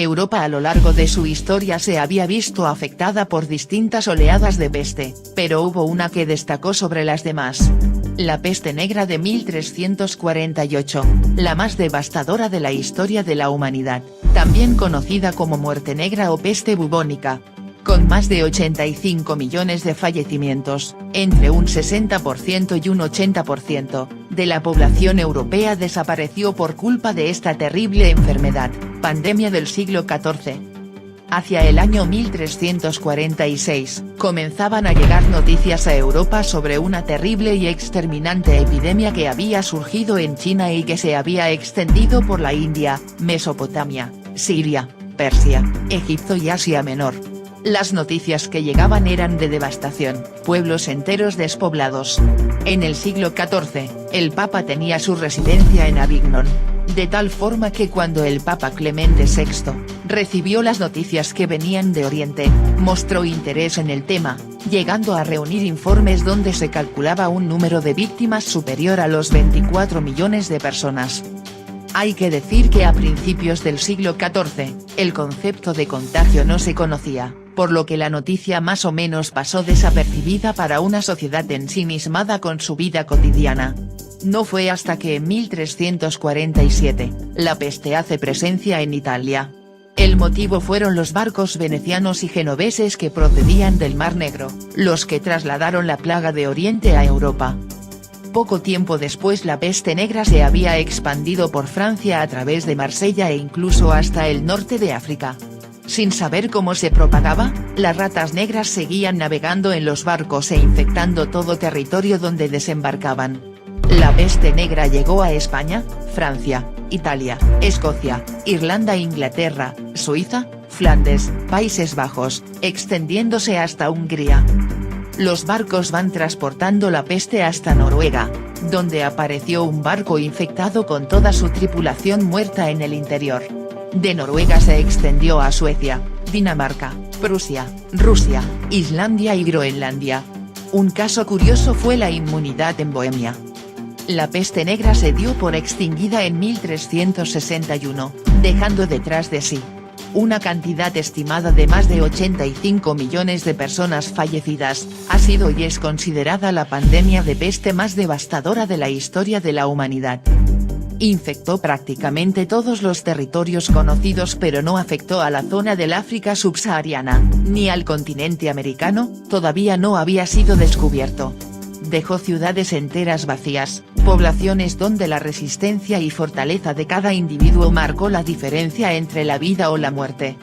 Europa a lo largo de su historia se había visto afectada por distintas oleadas de peste, pero hubo una que destacó sobre las demás. La peste negra de 1348, la más devastadora de la historia de la humanidad, también conocida como muerte negra o peste bubónica. Con más de 85 millones de fallecimientos, entre un 60% y un 80%, de la población europea desapareció por culpa de esta terrible enfermedad, pandemia del siglo XIV. Hacia el año 1346, comenzaban a llegar noticias a Europa sobre una terrible y exterminante epidemia que había surgido en China y que se había extendido por la India, Mesopotamia, Siria, Persia, Egipto y Asia Menor. Las noticias que llegaban eran de devastación, pueblos enteros despoblados. En el siglo XIV, el Papa tenía su residencia en Avignon, de tal forma que cuando el Papa Clemente VI recibió las noticias que venían de Oriente, mostró interés en el tema, llegando a reunir informes donde se calculaba un número de víctimas superior a los 24 millones de personas. Hay que decir que a principios del siglo XIV, el concepto de contagio no se conocía, por lo que la noticia más o menos pasó desapercibida para una sociedad ensimismada con su vida cotidiana. No fue hasta que en 1347, la peste hace presencia en Italia. El motivo fueron los barcos venecianos y genoveses que procedían del Mar Negro, los que trasladaron la plaga de Oriente a Europa. Poco tiempo después la peste negra se había expandido por Francia a través de Marsella e incluso hasta el norte de África. Sin saber cómo se propagaba, las ratas negras seguían navegando en los barcos e infectando todo territorio donde desembarcaban. La peste negra llegó a España, Francia, Italia, Escocia, Irlanda, Inglaterra, Suiza, Flandes, Países Bajos, extendiéndose hasta Hungría. Los barcos van transportando la peste hasta Noruega, donde apareció un barco infectado con toda su tripulación muerta en el interior. De Noruega se extendió a Suecia, Dinamarca, Prusia, Rusia, Islandia y Groenlandia. Un caso curioso fue la inmunidad en Bohemia. La peste negra se dio por extinguida en 1361, dejando detrás de sí una cantidad estimada de más de 85 millones de personas fallecidas. Ha sido y es considerada la pandemia de peste más devastadora de la historia de la humanidad. Infectó prácticamente todos los territorios conocidos, pero no afectó a la zona del África subsahariana, ni al continente americano, todavía no había sido descubierto. Dejó ciudades enteras vacías, poblaciones donde la resistencia y fortaleza de cada individuo marcó la diferencia entre la vida o la muerte.